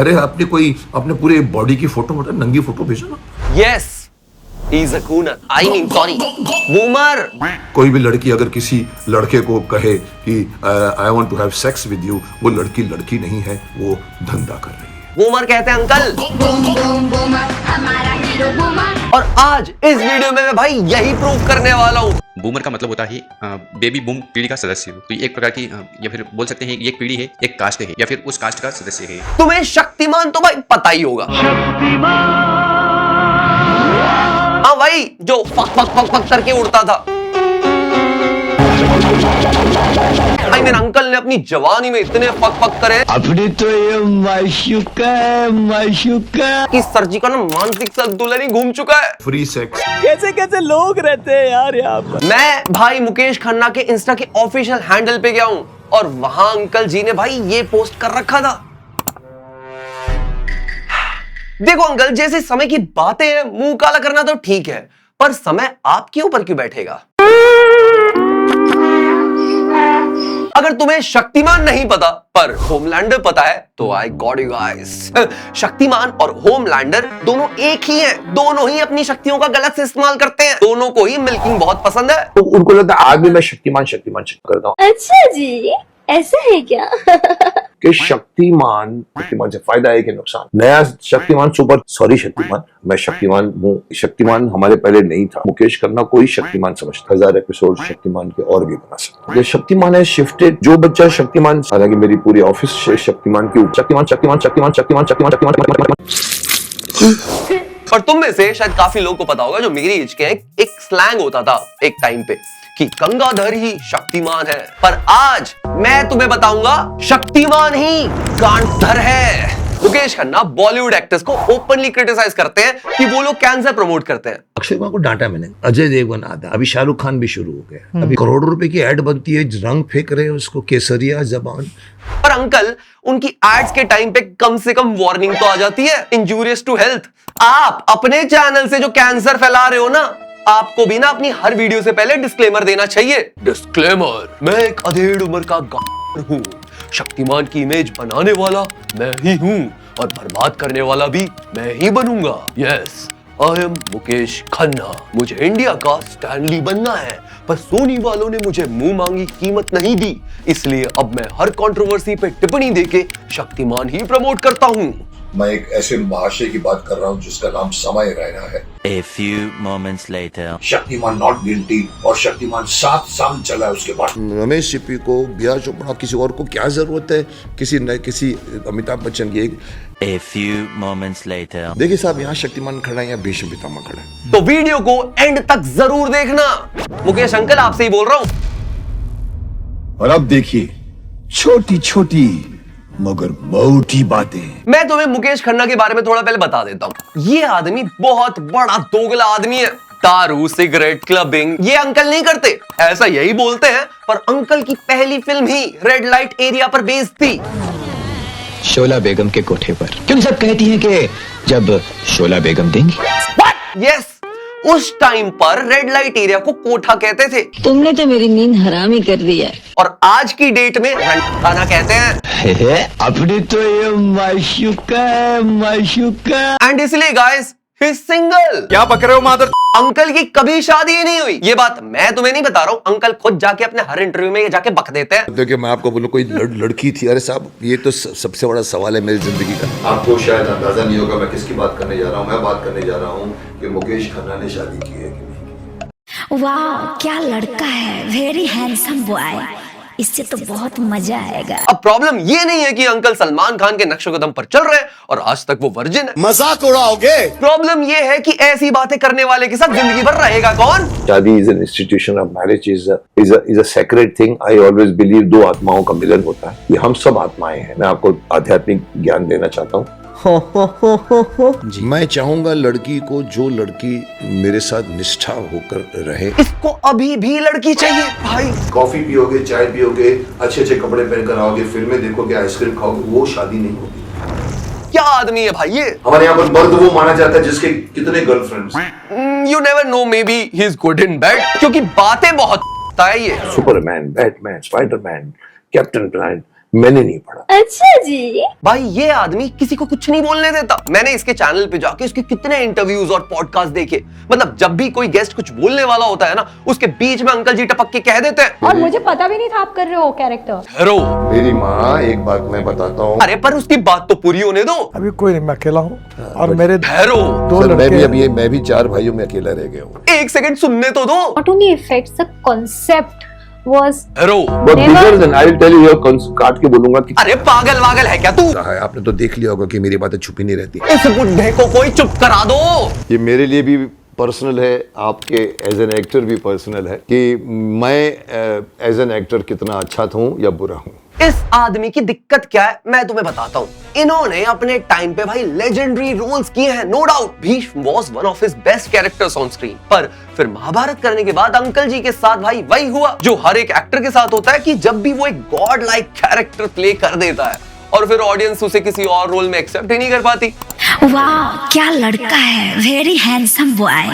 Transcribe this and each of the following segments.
अरे आपने कोई अपने पूरे बॉडी की फोटो मतलब नंगी फोटो भेजो ना। Yes, he's a gooner. I mean, sorry, boomer. कोई भी लड़की अगर किसी लड़के को कहे कि I want to have sex with you, वो लड़की लड़की नहीं है, वो धंधा कर रही है। बूमर कहते हैं अंकल। और आज इस वीडियो में मैं भाई यही प्रूव करने वाला हूँ। बूमर का मतलब होता है बेबी बूम पीढ़ी का सदस्य हो। तो ये एक प्रकार की या फिर बोल सकते हैं ये एक पीढ़ी है, एक कास्ट है या फिर उस कास्ट का सदस्य है। तुम्हें शक्तिमान तो भाई पता ही होगा। हाँ भाई, जो फक फक फक फक करके उड़ता था। भाई मेरे अंकल ने अपनी जवानी में इतने फक फक करे अपनी तो ये माशूका कि सर जी का ना मानसिक संतुलन ही घूम चुका है। Free sex. कैसे कैसे लोग रहते हैं यार यहाँ पर। मैं भाई मुकेश खन्ना के इंस्टा के ऑफिशियल हैंडल पे गया हूँ और वहां अंकल जी ने भाई ये पोस्ट कर रखा था। देखो अंकल, जैसे समय की बातें हैं, मुंह काला करना तो ठीक है, पर समय आपके ऊपर क्यों बैठेगा? अगर तुम्हें शक्तिमान नहीं पता पर होमलैंडर पता है तो I got you guys. Shaktimaan और होमलैंडर दोनों एक ही हैं, दोनों ही अपनी शक्तियों का गलत से इस्तेमाल करते हैं, दोनों को ही मिल्किंग बहुत पसंद है। तो उनको लगता है आज भी मैं शक्तिमान करता हूँ। अच्छा जी, ऐसा है क्या? कि शक्तिमान से फायदा है कि नुकसान? नया शक्तिमान शक्तिमान, मैं शक्तिमान हूँ। शक्तिमान हमारे पहले नहीं था। मुकेश खन्ना कोई शक्तिमान समझता। 1000 एपिसोड शक्तिमान के और भी बना सकता। ये शक्तिमान है शिफ्टेड। जो बच्चा शक्तिमान, हालांकि मेरी पूरी ऑफिस शक्तिमान की शक्तिमान। और तुम में से शायद काफी लोगों को पता होगा जो मेरी एज के हैं, एक स्लैंग होता था एक टाइम पे कि गंगाधर ही शक्तिमान है, पर आज मैं तुम्हें बताऊंगा शक्तिमान ही गांधर है। मुकेश खन्ना बॉलीवुड एक्टर्स को ओपनली क्रिटिसाइज करते हैं कि वो लोग कैंसर प्रमोट करते हैं। अक्षय कुमार को डांटा मैंने, अजय देवगन आता, अभी शाहरुख खान भी शुरू हो गया, अभी करोड़ों रुपए की एड बनती है, रंग फेंक रहे हैं उसको, केसरिया जबान। पर अंकल, उनकी एड्स के टाइम पे कम से कम वार्निंग तो आ जाती है, इंजूरियस टू हेल्थ। आप अपने चैनल से जो कैंसर फैला रहे हो ना, आपको भी ना अपनी हर वीडियो से पहले डिस्क्लेमर देना चाहिए। डिस्क्लेमर, मैं एक अधेड़ उम्र का गांव हूँ, शक्तिमान की इमेज बनाने वाला मैं ही हूँ और बर्बाद करने वाला भी मैं ही बनूंगा। Yes, I am Mukesh Khanna. मुझे इंडिया का स्टैनली बनना है, पर सोनी वालों ने मुझे मुंह मांगी कीमत नहीं दी, इसलिए अब मैं हर कंट्रोवर्सी पे टिप्पणी देके शक्तिमान ही प्रमोट करता हूँ। मैं एक ऐसे महाशय की बात कर रहा हूँ जिसका नाम समय रैना है। A few moments later. Shaktimaan not guilty और शक्तिमान 7 साल चला है उसके बाद। रमेश सिप्पी को, बिया चोपड़ा, किसी और को क्या जरूरत है किसी अमिताभ बच्चन की? A few moments later. देखिए साहब, यहाँ शक्तिमान खड़ा है या भीष्म पितामह खड़ा है। तो वीडियो को एंड तक जरूर देखना। मुकेश अंकल आपसे ही बोल रहा हूँ। और अब देखिए छोटी छोटी मगर मोटी बातें। मैं तुम्हें मुकेश खन्ना के बारे में थोड़ा पहले बता देता हूँ। ये आदमी बहुत बड़ा दोगला आदमी है। दारू, सिगरेट, क्लबिंग ये अंकल नहीं करते, ऐसा यही बोलते हैं, पर अंकल की पहली फिल्म ही रेड लाइट एरिया पर बेस्ड थी। शोला बेगम के कोठे पर। क्यों सब कहती हैं कि जब शोला बेगम देंगी। यस, उस टाइम पर रेड लाइट एरिया को कोठा कहते थे। तुमने तो मेरी नींद हराम ही कर दी है। और आज की डेट में रंटाना कहते हैं। अपनी तो ये माशूका। एंड इसलिए गाइस, ही इज सिंगल। क्या बक रहे हो मादर? अंकल की कभी शादी ही नहीं हुई। ये बात मैं तुम्हें नहीं बता रहा हूँ, अंकल खुद जाके अपने हर इंटरव्यू में जाके बक देते हैं। देखिए, मैं आपको बोलूं, कोई लड़की थी। अरे साहब, ये तो सबसे बड़ा सवाल है मेरी जिंदगी का। आपको शायद अंदाजा नहीं होगा मैं किसकी बात करने जा रहा हूँ। मैं बात करने जा रहा हूँ कि मुकेश खन्ना ने शादी की है कि नहीं। वाह, क्या लड़का है, वेरी हैंडसम बॉय, इससे तो बहुत मजा आएगा। अब प्रॉब्लम ये नहीं है कि अंकल सलमान खान के नक्शे कदम पर चल रहे हैं और आज तक वो वर्जिन है। मजाक उड़ाओगे? प्रॉब्लम ये है कि ऐसी बातें करने वाले के साथ जिंदगी भर रहेगा कौन? Shaadi is an institution of marriage, is a sacred thing. I always believe दो आत्माओं का मिलन होता है। ये हम सब आत्माएं हैं। मैं आपको आध्यात्मिक ज्ञान देना चाहता हूँ। मैं चाहूंगा लड़की को, जो लड़की मेरे साथ निष्ठा होकर रहे। इसको अभी भी लड़की चाहिए भाई। कॉफी पियोगे, चाय पियोगे, अच्छे अच्छे कपड़े पहनकर आओगे, फिल्में देखोगे, आइसक्रीम खाओगे, वो शादी नहीं होती। क्या आदमी है भाई ये? हमारे यहाँ पर मर्द वो माना जाता है जिसके कितने girlfriends. You never know, may be he is good in bed, क्योंकि बातें बहुत है ये। Superman, Batman, Spiderman, captain planet, मैंने नहीं पढ़ा। अच्छा जी। भाई ये आदमी किसी को कुछ नहीं बोलने देता। मैंने इसके चैनल पे जाके इसके कितने इंटरव्यूज और पॉडकास्ट देखे। मतलब जब भी कोई गेस्ट कुछ बोलने वाला होता है ना, उसके बीच में अंकल जी टपक के कह देते हैं, और मुझे पता भी नहीं था आप कर रहे हो कैरेक्टर। ठहरो। मेरी माँ, एक बात मैं बताता हूँ। अरे पर उसकी बात तो पूरी होने दो। अभी कोई नहीं, मैं अकेला हूँ और मेरे ठहरो। दो सर, लड़के मैं भी 4 भाइयों में अकेला रह गया हूँ। एक सेकंड सुनने तो दो। Not only effects, the concept was ठहरो। But bigger than, I will tell you, काट के बोलूंगा कि अरे पागल वागल है क्या तू? है, आपने तो देख लिया होगा कि मेरी बातें छुपी नहीं रहती। इस बुढ़े को कोई चुप करा दो। ये मेरे लिए भी पर्सनल है, आपके एज एन एक्टर भी पर्सनल है कि मैं एज एन एक्टर कितना अच्छा हूँ या बुरा हूँ। इस आदमी की दिक्कत क्या है मैं तुम्हें बताता हूँ। इन्होंने अपने टाइम पे भाई लेजेंडरी रोल्स किए हैं, no doubt. Bhishma was one of his best characters on screen. पर फिर महाभारत करने के बाद अंकल जी के साथ भाई वही हुआ जो हर एक एक्टर के साथ होता है कि जब भी वो एक गॉड लाइक कैरेक्टर प्ले कर देता है और फिर ऑडियंस उसे किसी और रोल में एक्सेप्ट ही नहीं कर पाती। वाह क्या लड़का है, वेरी हैंडसम बॉय।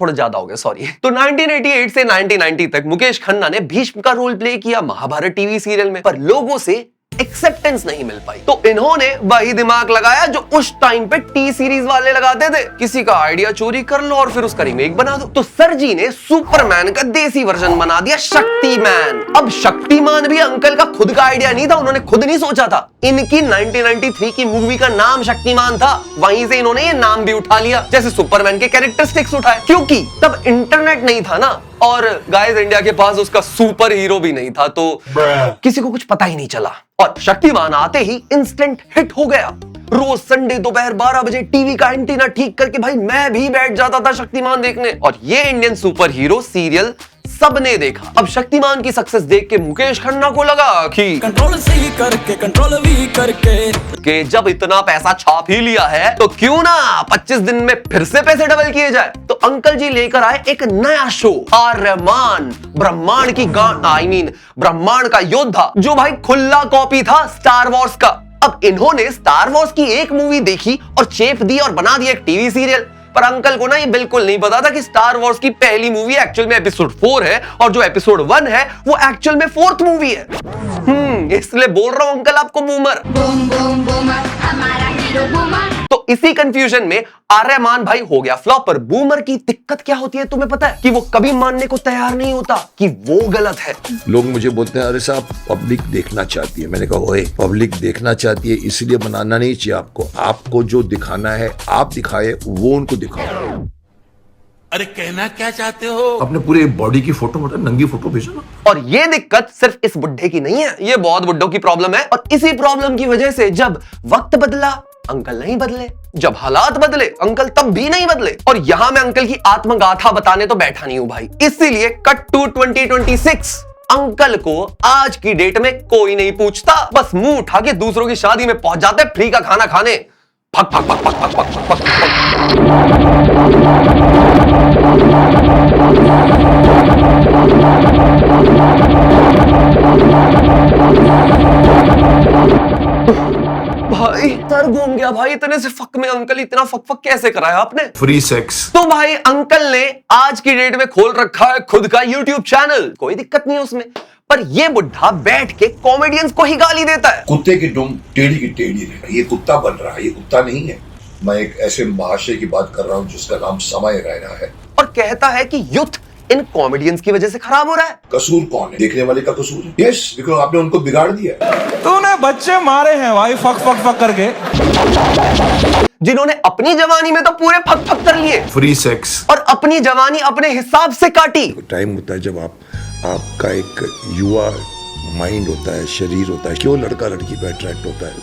थोड़ा ज्यादा हो गया, सॉरी। तो 1988 से 1990 तक मुकेश खन्ना ने भीष्म का रोल प्ले किया महाभारत टीवी सीरियल में, पर लोगों से एक्सेप्टेंस नहीं मिल पाई। तो इन्होंने वही दिमाग लगाया जो उस टाइम पे टी सीरीज वाले लगाते थे, किसी का आइडिया चोरी कर लो और फिर उसका रीमेक बना दो। तो सर जी ने सुपरमैन का देसी वर्जन बना दिया, शक्तिमान। अब शक्तिमान भी अंकल का खुद का आइडिया नहीं था, उन्होंने खुद नहीं सोचा था। इनकी 1993 की मूवी का नाम शक्तिमान था, वहीं से इन्होंने ये नाम भी उठा लिया, जैसे सुपरमैन के कैरेक्टरिस्टिक्स उठाए। क्योंकि तब इंटरनेट नहीं था ना, और गाइस इंडिया के पास उसका सुपर हीरो भी नहीं था, तो किसी को कुछ पता ही नहीं चला। और शक्तिमान आते ही इंस्टेंट हिट हो गया। रोज संडे दोपहर 12 बजे टीवी का एंटीना ठीक करके भाई मैं भी बैठ जाता था शक्तिमान देखने, और ये इंडियन सुपर हीरो सीरियल सबने देखा। अब शक्तिमान की सक्सेस देख के मुकेश खन्ना को लगा कि कंट्रोल सही करके कंट्रोल भी करके कि जब इतना पैसा छाप ही लिया है तो क्यों ना 25 दिन में फिर से पैसे डबल किए जाए। तो अंकल जी लेकर आए एक नया शो, आर्यमान, ब्रह्मांड की ब्रह्मांड का योद्धा, जो भाई खुला कॉपी था स्टार वॉर्स का। अब इन्होंने स्टार वॉर्स की एक मूवी देखी और चेप दी और बना दिया एक टीवी सीरियल। पर अंकल को ना ये बिल्कुल नहीं पता था कि स्टार वॉर्स की पहली मूवी एक्चुअल में एपिसोड 4 है और जो एपिसोड 1 है वो एक्चुअल में 4th मूवी है। इसलिए बोल रहा हूं अंकल आपको बूमर। हमारा हीरो बूमर। तो इसी कंफ्यूजन में आर्यमान भाई हो गया फ्लॉप। पर बूमर की दिक्कत क्या होती है तुम्हें पता है? कि वो कभी मानने को तैयार नहीं होता कि वो गलत है। लोग मुझे बोलते हैं अरे साहब पब्लिक देखना चाहती है। मैंने कहा ओए, पब्लिक देखना चाहती है इसलिए बनाना नहीं चाहिए आपको जो दिखाना है आप दिखाए, वो उनको दिखाओ। अरे कहना क्या चाहते हो? अपने पूरे बॉडी की फोटो, मतलब नंगी फोटो भेजो ना। और ये दिक्कत सिर्फ इस बुड्ढे की नहीं है, ये बहुत बुड्ढों की प्रॉब्लम है। और इसी प्रॉब्लम की वजह से जब वक्त बदला अंकल नहीं बदले, जब हालात बदले अंकल तब भी नहीं बदले। और यहां मैं अंकल की आत्मगाथा बताने तो बैठा नहीं हूं भाई। इसीलिए कट टू 2026। अंकल को आज की डेट में कोई नहीं पूछता, बस मुंह उठा के दूसरों की शादी में पहुंच जाते फ्री का खाना खाने। Fuck fuck fuck fuck fuck fuck fuck भाई सर घूम गया भाई, इतने से फक में अंकल इतना फक फक कैसे कराया आपने? Free sex. तो भाई अंकल ने आज की डेट में खोल रखा है खुद का YouTube चैनल, कोई दिक्कत नहीं है उसमें। पर ये बुढ़ा बैठ के कॉमेडियंस को ही गाली देता है। कुत्ते की दुम टेढ़ी की टेढ़ी रहे, ये कुत्ता बन रहा है, ये कुत्ता नहीं है। मैं एक ऐसे महाशय की बात कर रहा हूं जिसका नाम समय रैना है, और कहता है कि यूथ इन कॉमेडियंस की वजह से खराब हो रहा है। कसूर कौन है? देखने वाले का कसूर है। यस, बिकॉज़ आपने उनको बिगाड़ दिया। तूने बच्चे मारे हैं भाई फक फक फक करके, जिन्होंने अपनी जवानी में तो पूरे फक फक कर लिए, फ्री सेक्स, और अपनी जवानी अपने हिसाब से काटी। टाइम होता है जब आपका एक युवा माइंड होता है, शरीर होता है, क्यों लड़का लड़की पे अट्रैक्ट होता है,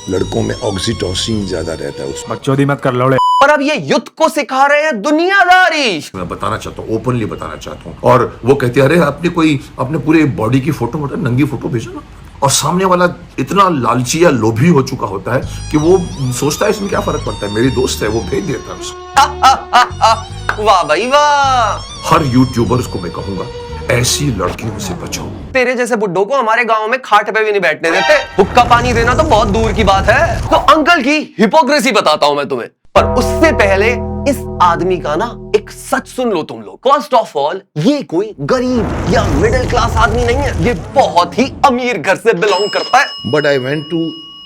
लड़कों में ऑक्सीटोसिन ज्यादा रहता है उसमें। बकचोदी मत कर लौड़े। पर अब ये युद्ध को सिखा रहे हैं दुनियादारी। मैं बताना चाहता हूँ, ओपनली बताना चाहता हूँ। और वो कहते हैं अरे अपने पूरे बॉडी की फोटो, मतलब नंगी फोटो भेजो ना। और सामने वाला इतना लालची या लोभी हो चुका होता है कि वो सोचता है इसमें क्या फर्क पड़ता है, मेरी दोस्त है, वो भेज देता है उसको। वाह भाई वाह। हर यूट्यूबर्स को मैं कहूंगा ऐसी लड़कियों से बचाओ। तेरे जैसे बुड्ढों को हमारे गांव में खाट पे भी नहीं बैठने देते, हुक्का पानी देना तो बहुत दूर की बात है। तो अंकल की हिपोक्रेसी बताता हूं मैं तुम्हें, पर उससे पहले इस आदमी का ना एक एक सच सुन लो तुम लोग। फर्स्ट ऑफ ऑल, ये कोई गरीब या मिडिल क्लास आदमी नहीं है, ये बहुत ही अमीर घर से बिलोंग करता है। But I went to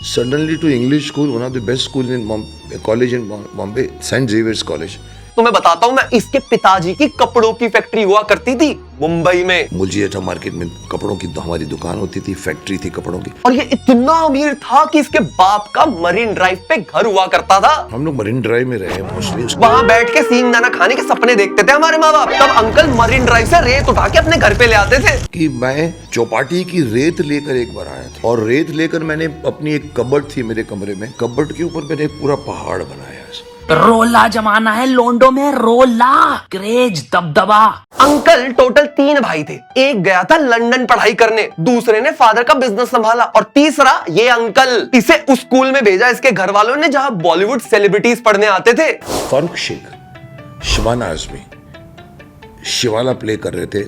suddenly to English school, one of the best school in college in Bombay, St. Xavier's College. तो मैं बताता हूँ, मैं इसके पिताजी की कपड़ों की फैक्ट्री हुआ करती थी मुंबई में। मुलजियाटा मार्केट में कपड़ों की हमारी दुकान होती थी, फैक्ट्री थी कपड़ों की। और ये इतना अमीर था कि इसके बाप का मरीन ड्राइव पे घर हुआ करता था। हम लोग मरीन ड्राइव में रहे मोस्टली। वहां बैठ के सींगदाना खाने के सपने देखते थे हमारे माँ बाप। तब अंकल मरीन ड्राइव से रेत उठा के अपने घर पे ले आते थे। कि मैं चौपाटी की रेत लेकर एक बार आया था, और रेत लेकर मैंने अपनी एक कबर्ड थी मेरे कमरे में, कबर्ड के ऊपर मैंने एक पूरा पहाड़ बनाया। रोला जमाना है लोंडो में, रोला क्रेज दबदबा। अंकल टोटल 3 भाई थे। एक गया था लंदन पढ़ाई करने, दूसरे ने फादर का बिजनेस संभाला, और तीसरा ये अंकल। इसे उस स्कूल में भेजा इसके घर वालों ने जहां बॉलीवुड सेलिब्रिटीज पढ़ने आते थे। फर्क शेख, शिवाना आजमी, शिवाला प्ले कर रहे थे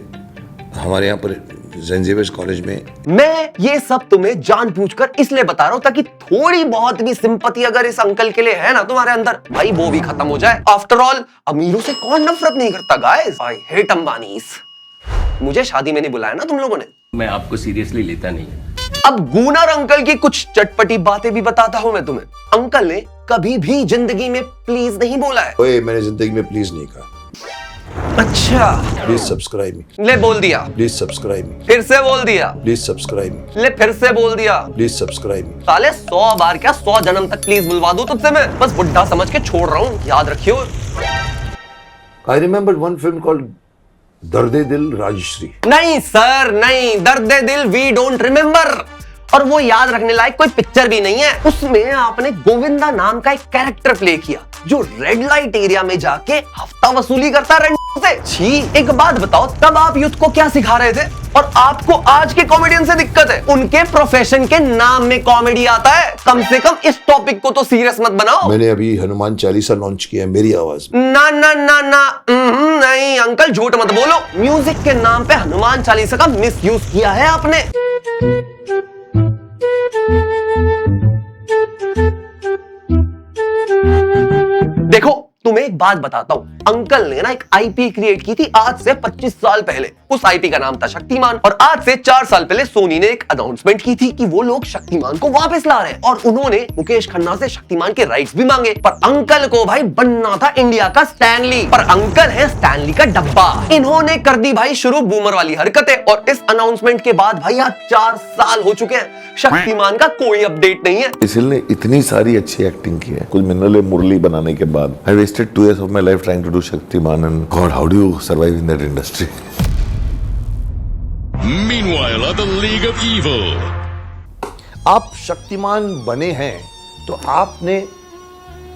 हमारे यहाँ पर सेंट ज़ेवियर्स कॉलेज में। मैं ये सब तुम्हें जानबूझकर इसलिए बता रहा हूं ताकि थोड़ी बहुत भी सिंपैथी अगर इस अंकल के लिए है ना तुम्हारे अंदर, भाई वो भी खत्म हो जाए। आफ्टर ऑल, अमीरों से कौन नफरत नहीं करता गाइस। I hate Ambanis. मुझे शादी में नहीं बुलाया ना तुम लोगों ने। मैं आपको सीरियसली लेता नहीं है। अब गूनर अंकल की कुछ चटपटी बातें भी बताता हूं मैं तुम्हें। अंकल ने कभी भी जिंदगी में प्लीज नहीं बोला है। ओए, मैंने जिंदगी में प्लीज नहीं कहा। अच्छा, प्लीज सब्सक्राइब मी। ले बोल दिया। प्लीज सब्सक्राइब मी। फिर से बोल दिया। प्लीज सब्सक्राइब मी। ले फिर से बोल दिया। प्लीज सब्सक्राइब मी। साले 100 बार क्या 100 जन्म तक प्लीज बुलवा दूं तुझसे मैं। बस बुढ़ा समझ के छोड़ रहा हूं, याद रखियो। I remember one film called दर्दे दिल राजश्री। नहीं सर, नहीं, दर्दे दिल वी डोंट रिमेम्बर। और वो याद रखने लायक कोई पिक्चर भी नहीं है। उसमें आपने गोविंदा नाम का एक कैरेक्टर प्ले किया जो रेड लाइट एरिया में जाके हफ्ता वसूली करता रेंट से। छी, एक बात बताओ, तब आप यूथ को क्या सिखा रहे थे? और आपको आज के कॉमेडियन से दिक्कत है, उनके प्रोफेशन के नाम में कॉमेडी आता है। कम से कम इस टॉपिक को तो सीरियस मत बनाओ। मैंने अभी हनुमान चालीसा लॉन्च किया है मेरी आवाज में। ना ना ना ना, नहीं अंकल झूठ मत बोलो। म्यूजिक के नाम पे हनुमान चालीसा का मिसयूज किया है आपने। देखो, तुम्हें एक बात बताता हूं। अंकल ने ना एक आईपी क्रिएट की थी आज से 25 साल पहले। उस आईपी का नाम था शक्तिमान। और आज से 4 साल पहले सोनी ने एक अनाउंसमेंट की थी कि वो लोग शक्तिमान को वापस ला रहे हैं, और उन्होंने मुकेश खन्ना से शक्तिमान के राइट्स भी मांगे। पर अंकल को भाई बनना था इंडिया का स्टैनली, पर अंकल है स्टैनली का डब्बा। इन्होंने कर दी भाई शुरू बूमर वाली हरकतें, और इस अनाउंसमेंट के बाद भाई आज 4 साल हो चुके हैं, शक्तिमान का कोई अपडेट नहीं है। इसलिए इतनी सारी अच्छी एक्टिंग की है। कुल मिनरल मुरली बनाने के बाद I wasted 2 years of my life trying to do Shaktimaan, and God, how do you survive in that industry? Meanwhile, at the League of Evil. आप शक्तिमान बने हैं तो आपने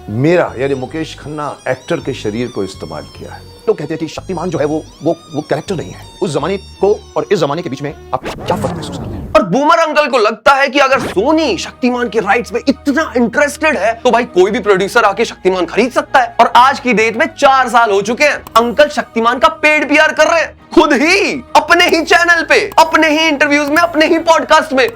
मेरा यानी मुकेश खन्ना एक्टर के शरीर को इस्तेमाल किया है। तो कहते हैं कि शक्तिमान जो है वो कैरेक्टर नहीं है। उस जमाने को और इस जमाने के बीच में आप क्या फर्क महसूस करते हैं? और बूमर अंकल को लगता है कि अगर सोनी शक्तिमान के राइट्स में इतना इंटरेस्टेड है तो भाई कोई भी प्रोड्यूसर आके शक्तिमान खरीद सकता है। और आज की डेट में 4 साल हो चुके हैं, अंकल शक्तिमान का पेड पीआर कर रहे हैं खुद ही, अपने ही चैनल पे, अपने ही इंटरव्यूज में, अपने ही पॉडकास्ट में।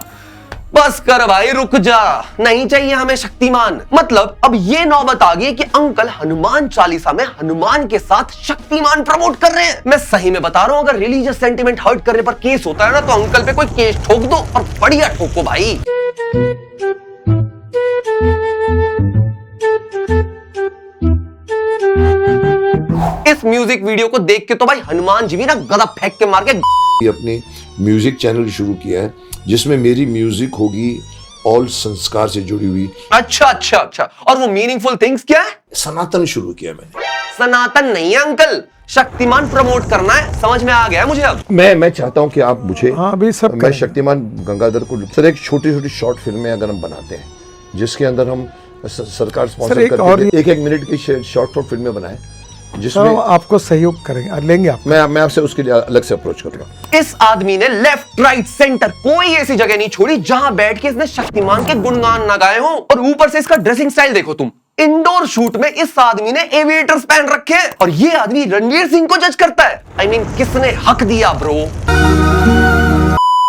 बस कर भाई, रुक जा, नहीं चाहिए हमें शक्तिमान। मतलब अब ये नौबत आ गई कि अंकल हनुमान चालीसा में हनुमान के साथ शक्तिमान प्रमोट कर रहे हैं। मैं सही में बता रहा हूं, अगर रिलीजियस सेंटिमेंट हर्ट करने पर केस होता है ना, तो अंकल पे कोई केस ठोक दो, और बढ़िया ठोको भाई। इस म्यूजिक वीडियो को देख के तो भाई हनुमान जी भी ना गदा फेंक के मार के अपनी म्यूजिक चैनल शुरू किया है जिसमें मेरी म्यूजिक होगी ऑल संस्कार से जुड़ी हुई। अच्छा अच्छा अच्छा, और वो मीनिंगफुल थिंग्स क्या है? सनातन शुरू किया मैंने। सनातन नहीं है अंकल, शक्तिमान प्रमोट करना है। समझ में आ गया है मुझे अब। मैं चाहता हूं कि आप मुझे, हाँ, अभी सब मैं शक्तिमान गंगाधर को सर एक छोटी छोटी शॉर्ट फिल्में अगर हम बनाते हैं जिसके अंदर हम सरकार स्पॉन्सर करके एक मिनट की शॉर्ट फिल्में बनाए जिसमें आपको सहयोग करेंगे, लेंगे आप। मैं आपसे उसके लिए अलग से अप्रोच करूंगा। इस आदमी ने लेफ्ट राइट सेंटर कोई ऐसी जगह नहीं छोड़ी जहां बैठ के इसने शक्तिमान के गुणगान ना गाए हो। और ऊपर से इसका ड्रेसिंग स्टाइल देखो तुम। इंडोर शूट में इस आदमी ने एविएटर्स पहन रखे हैं, और ये आदमी रणवीर सिंह को जज करता है। I mean, किसने हक दिया bro?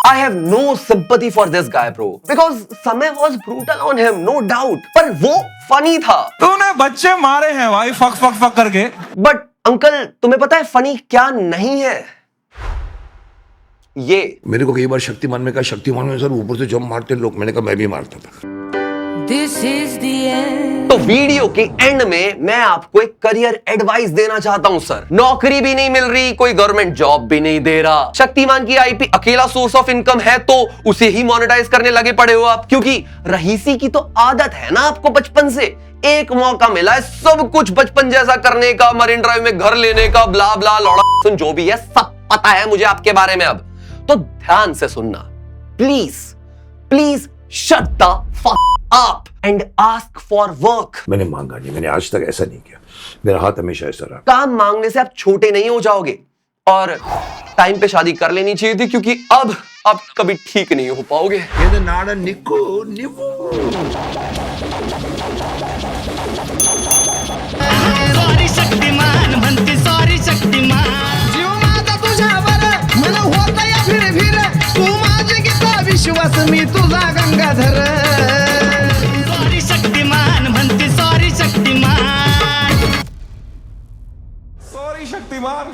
I have no sympathy for this guy, bro. Because समय was brutal on him, no doubt. पर वो funny था। तूने बच्चे मारे हैं भाई, फक फक फक करके। But अंकल तुम्हें पता है फनी क्या नहीं है? ये मेरे को कई बार शक्तिमान में कहा, शक्तिमान में सर ऊपर से जंप मारते लोग, मैंने कहा मैं भी मारता था। तो वीडियो के एंड में मैं आपको एक करियर एडवाइस देना चाहता हूं सर। नौकरी भी नहीं मिल रही, कोई गवर्नमेंट जॉब भी नहीं दे रहा, शक्तिमान की आईपी अकेला सोर्स ऑफ इनकम है तो उसे ही मोनेटाइज करने लगे पड़े हो आप, क्योंकि रहीसी की तो आदत है ना आपको बचपन से। एक मौका मिला है सब कुछ बचपन जैसा करने का, मरीन ड्राइव में घर लेने का, ब्ला ब्ला लौड़ा सुन जो भी है सब पता है मुझे आपके बारे में। अब तो ध्यान से सुनना please, please shut the fuck up and ask for work. मैंने मांगा नहीं, मैंने आज तक ऐसा नहीं किया, मेरा हाथ हमेशा ऐसा रहा। काम मांगने से आप छोटे नहीं हो जाओगे, और टाइम पे शादी कर लेनी चाहिए थी, क्योंकि अब आप कभी ठीक नहीं हो पाओगे। नाड़ निको निवो सॉरी शक्तिमान म्हणते, सॉरी शक्तिमान जीव माझा तुझ्यावर मन होत या फिर तू माझे गीता विश्वास मी तुझा गंगाधर। सॉरी शक्तिमान म्हणते, सॉरी शक्तिमान, सॉरी शक्तिमान।